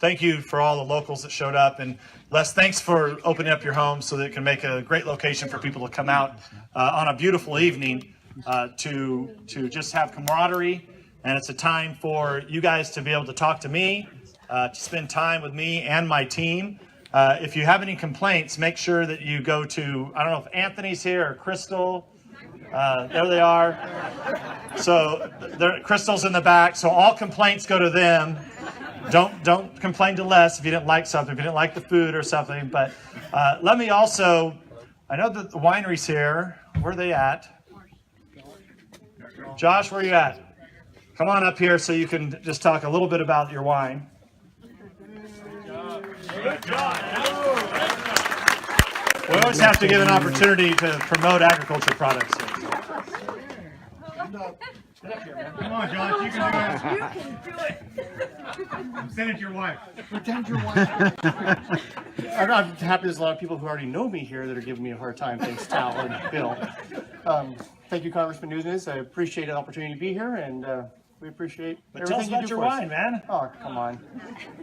thank you for all the locals that showed up. And Les, thanks for opening up your home so that it can make a great location for people to come out on a beautiful evening to just have camaraderie. And it's a time for you guys to be able to talk to me, to spend time with me and my team. If you have any complaints, make sure that you go to, I don't know if Anthony's here or Crystal. There they are. So Crystal's in the back. So all complaints go to them. Don't complain to Les if you didn't like something, if you didn't like the food or something. But let me also, I know that the winery's here. Where are they at? Josh, where are you at? Come on up here so you can just talk a little bit about your wine. Good job. We always have to give an opportunity to promote agriculture products. Come on, Josh, you can do it. Send it to your wife. Pretend your wife. I'm happy there's a lot of people who already know me here that are giving me a hard time. Thanks, Tal and Bill. Thank you, Congressman Nunes. I appreciate the opportunity to be here, and we appreciate But tell us about your wine, man. Oh, come on.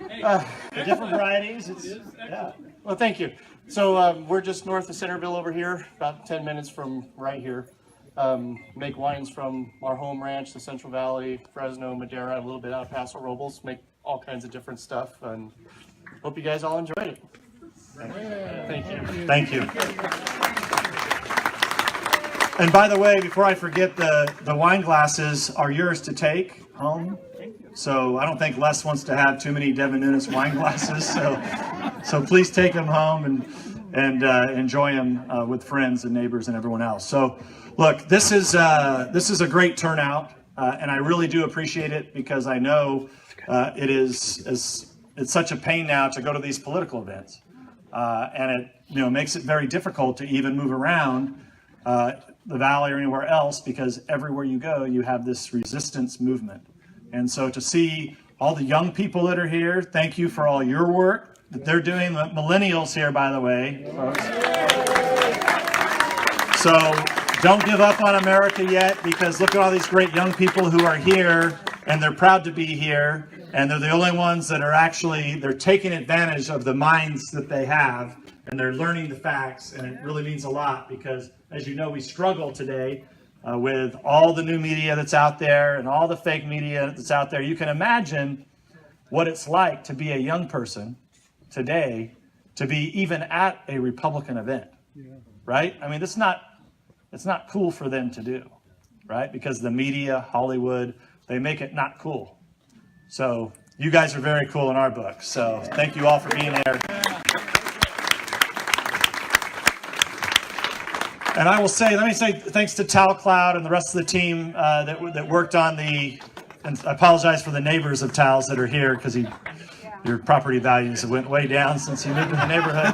The different varieties. Yeah. Well, thank you. So we're just north of Centerville over here, about 10 minutes from right here. Make wines from our home ranch, the Central Valley, Fresno, Madera, a little bit out of Paso Robles. Make all kinds of different stuff, and hope you guys all enjoy it. Thank you. Thank you. And by the way, before I forget, the wine glasses are yours to take home. So I don't think Les wants to have too many Devin Nunes wine glasses. So please take them home and enjoy them with friends and neighbors and everyone else. So look, this is a great turnout, and I really do appreciate it because I know it's such a pain now to go to these political events, and it makes it very difficult to even move around the valley or anywhere else because everywhere you go you have this resistance movement. And so to see all the young people that are here, thank you for all your work that they're doing. The millennials here, by the way, folks. So don't give up on America yet, because look at all these great young people who are here, and they're proud to be here, and they're the only ones that are they're taking advantage of the minds that they have, and they're learning the facts, and it really means a lot because, as you know, we struggle today with all the new media that's out there and all the fake media that's out there. You can imagine what it's like to be a young person today, to be even at a Republican event, right? I mean, it's not cool for them to do, right? Because the media, Hollywood, they make it not cool. So you guys are very cool in our book. So thank you all for being here. And I will say, let me say thanks to Tal Cloud and the rest of the team that worked on and I apologize for the neighbors of Tal's that are here because your property values went way down since you moved in the neighborhood.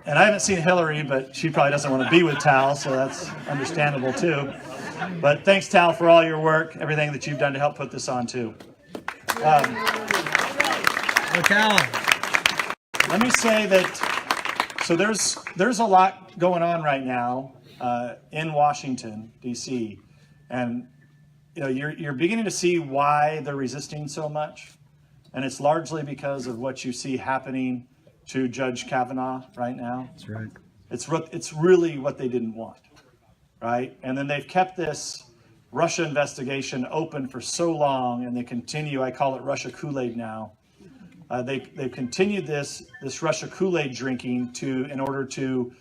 And I haven't seen Hillary, but she probably doesn't want to be with Tal, so that's understandable too. But thanks, Tal, for all your work, everything that you've done to help put this on too. Let me say that. So there's a lot going on right now in Washington, D.C., and you're beginning to see why they're resisting so much, and it's largely because of what you see happening to Judge Kavanaugh right now. That's right. It's really what they didn't want, right? And then they've kept this Russia investigation open for so long, and they continue. I call it Russia Kool-Aid now. They've continued this Russia Kool-Aid drinking in order to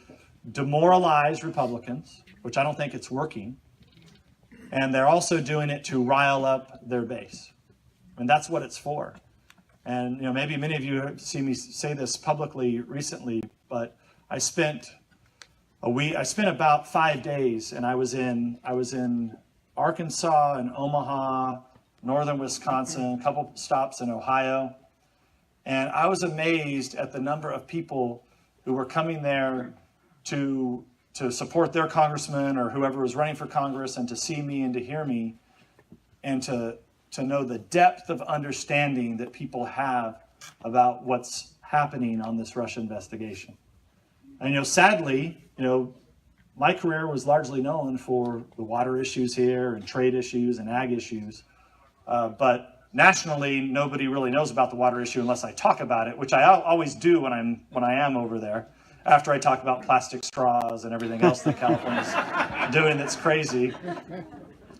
demoralize Republicans, which I don't think it's working. And they're also doing it to rile up their base. And that's what it's for. And maybe many of you have seen me say this publicly recently, but I spent about 5 days, and I was in Arkansas and Omaha, northern Wisconsin, a couple stops in Ohio. And I was amazed at the number of people who were coming there to support their congressman or whoever was running for Congress, and to see me and to hear me, and to know the depth of understanding that people have about what's happening on this Russia investigation. And sadly, my career was largely known for the water issues here and trade issues and ag issues, but nationally, nobody really knows about the water issue unless I talk about it, which I always do when I am over there, after I talk about plastic straws and everything else that California's doing that's crazy.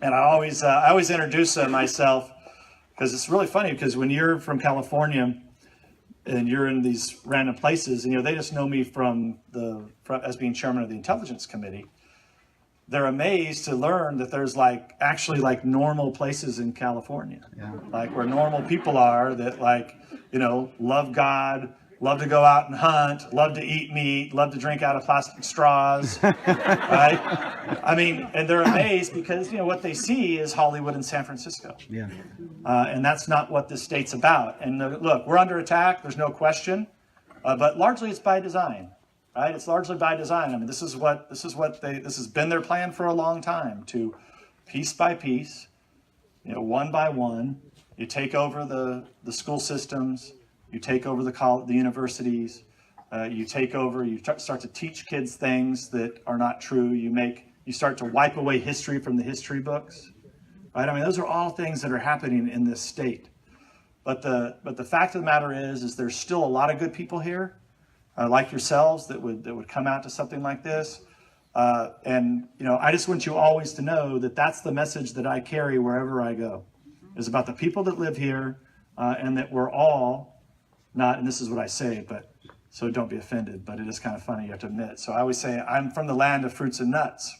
And I always introduce myself, because it's really funny, because when you're from California and you're in these random places, and they just know me as being chairman of the Intelligence Committee. They're amazed to learn that there's actually normal places in California, where normal people are that love God, love to go out and hunt, love to eat meat, love to drink out of plastic straws, right? I mean, and they're amazed because what they see is Hollywood and San Francisco, and that's not what this state's about. And look, we're under attack. There's no question, but largely it's by design. Right? It's largely by design. I mean, this has been their plan for a long time, to piece by piece, one by one, you take over the school systems, you take over the universities, you start to teach kids things that are not true. You start to wipe away history from the history books, right? I mean, those are all things that are happening in this state. But the fact of the matter is there's still a lot of good people here. Like yourselves that would come out to something like this. And I just want you always to know that that's the message that I carry wherever I go, is about the people that live here, and that we're all not, and this is what I say, so don't be offended, but it is kind of funny, you have to admit. So I always say, I'm from the land of fruits and nuts.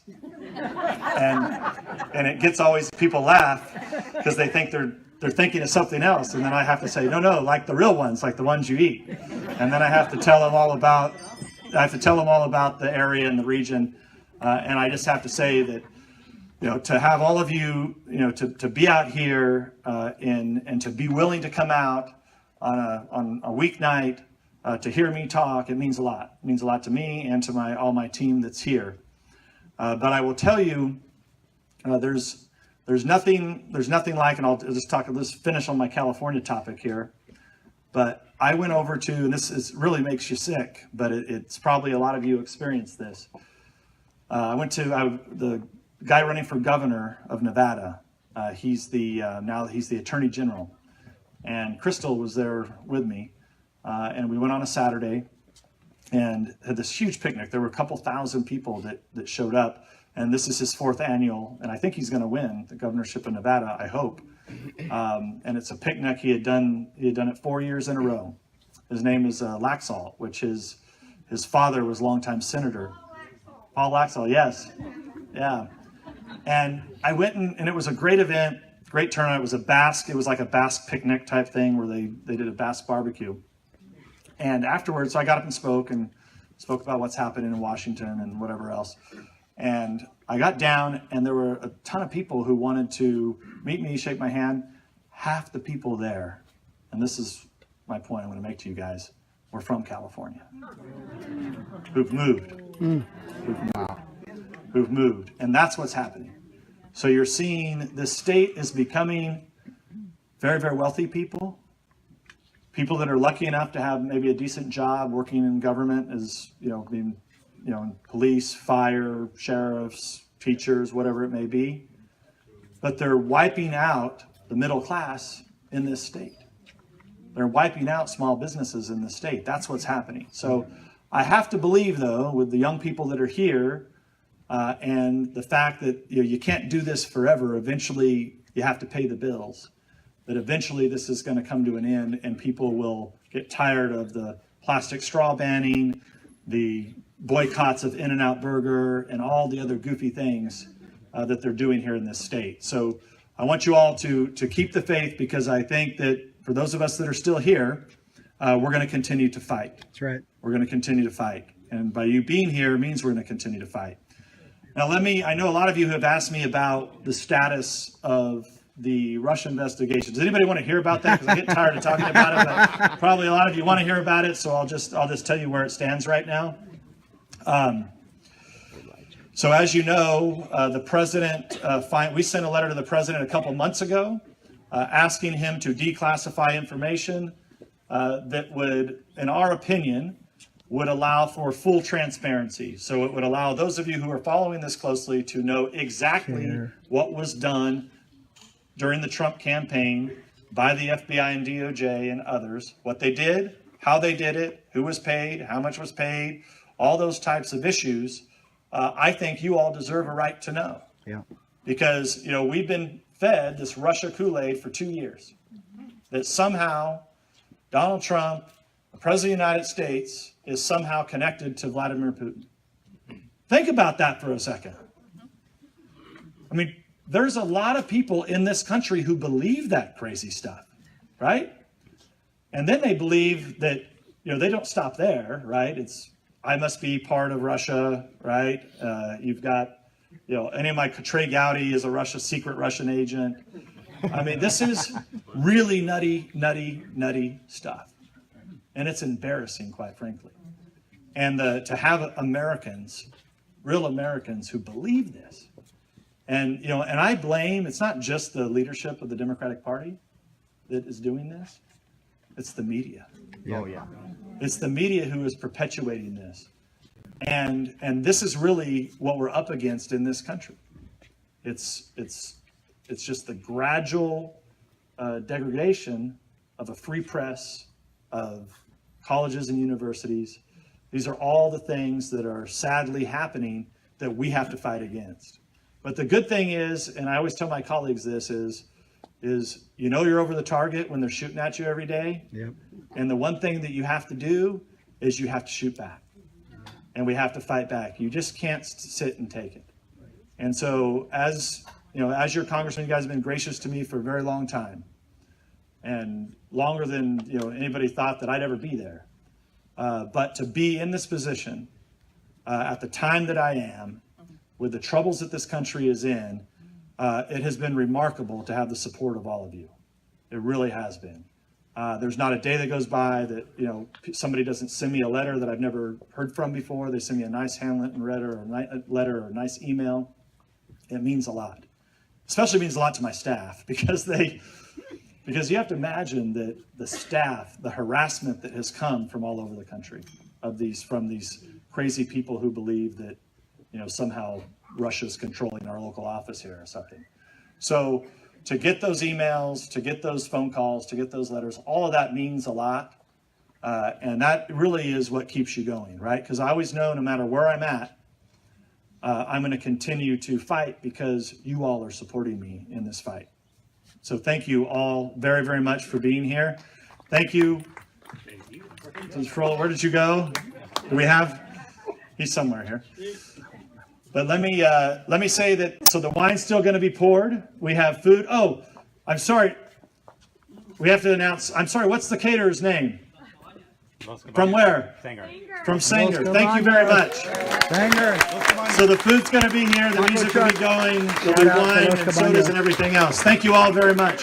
And it gets always, people laugh because they think they're thinking of something else, and then I have to say, no, like the real ones, like the ones you eat. And then I have to tell them all about the area and the region, and I just have to say that to have all of you to be out here and to be willing to come out on a weeknight to hear me talk, it means a lot. It means a lot to me and to all my team that's here. But I will tell you, there's nothing like, and I'll just finish on my California topic here. But I went over to, and really makes you sick, but it's probably a lot of you experienced this. I went to the guy running for governor of Nevada. He's now he's the attorney general, and Crystal was there with me, and we went on a Saturday and had this huge picnic. There were a couple thousand people that showed up. And this is his 4th annual, and I think he's going to win the governorship of Nevada, I hope. And it's a picnic. He had done it 4 years in a row. His name is Laxalt, which his father was longtime senator. Paul Laxalt, yes. Yeah. And I went and it was a great event, great turnout. It was like a Basque picnic type thing where they did a Basque barbecue. And afterwards, so I got up and spoke about what's happening in Washington and whatever else. And I got down, and there were a ton of people who wanted to meet me, shake my hand. Half the people there, and this is my point I'm going to make to you guys, were from California, who've moved. Who've moved. And that's what's happening. So you're seeing the state is becoming very, very wealthy people that are lucky enough to have maybe a decent job working in government as, being police, fire, sheriffs, teachers, whatever it may be. But they're wiping out the middle class in this state. They're wiping out small businesses in the state. That's what's happening. So I have to believe, though, with the young people that are here, and the fact that you can't do this forever, eventually you have to pay the bills, that eventually this is going to come to an end and people will get tired of the plastic straw banning, the boycotts of In-N-Out Burger, and all the other goofy things that they're doing here in this state. So I want you all to keep the faith, because I think that for those of us that are still here, we're going to continue to fight. That's right. We're going to continue to fight. And by you being here means we're going to continue to fight. Now I know a lot of you have asked me about the status of the Russia investigation. Does anybody want to hear about that? Because I get tired of talking about it, but probably a lot of you want to hear about it, so I'll just tell you where it stands right now. So as you know, the president, we sent a letter to the president a couple months ago asking him to declassify information that would, in our opinion, would allow for full transparency. So it would allow those of you who are following this closely to know exactly what was done during the Trump campaign by the FBI and DOJ and others, what they did, how they did it, who was paid, how much was paid, all those types of issues, I think you all deserve a right to know. Yeah. Because, we've been fed this Russia Kool-Aid for 2 years. That somehow Donald Trump, the President of the United States, is somehow connected to Vladimir Putin. Think about that for a second. I mean, there's a lot of people in this country who believe that crazy stuff, right? And then they believe that, they don't stop there, right? I must be part of Russia, right? You've got, any of my Trey Gowdy is a secret Russian agent. I mean, this is really nutty stuff. And it's embarrassing, quite frankly. And to have Americans, real Americans who believe this. And, and I blame, it's not just the leadership of the Democratic Party that is doing this. It's the media. Oh, yeah. It's the media who is perpetuating this. And this is really what we're up against in this country. It's just the gradual degradation of a free press, of colleges and universities. These are all the things that are sadly happening that we have to fight against. But the good thing is, and I always tell my colleagues this, is you're over the target when they're shooting at you every day. Yep. And the one thing that you have to do is you have to shoot back. And we have to fight back. You just can't sit and take it. And so as your congressman, you guys have been gracious to me for a very long time. And longer than anybody thought that I'd ever be there. But to be in this position at the time that I am, with the troubles that this country is in, it has been remarkable to have the support of all of you. It really has been. There's not a day that goes by that somebody doesn't send me a letter that I've never heard from before. They send me a nice handwritten letter or a nice email. It means a lot. Especially means a lot to my staff because you have to imagine that the staff, the harassment that has come from all over the country from these crazy people who believe that somehow Russia's controlling our local office here or something. So to get those emails, to get those phone calls, to get those letters, all of that means a lot. And that really is what keeps you going, right? Because I always know no matter where I'm at, I'm going to continue to fight because you all are supporting me in this fight. So thank you all very, very much for being here. Thank you. Where did you go? Do we have? He's somewhere here. But let me say that, so the wine's still going to be poured. We have food. Oh, I'm sorry. We have to announce, I'm sorry, what's the caterer's name? From where? Sanger. From Sanger. Thank you very much. Sanger. So the food's going to be here. The music will be going. There'll be wine and sodas and everything else. Thank you all very much.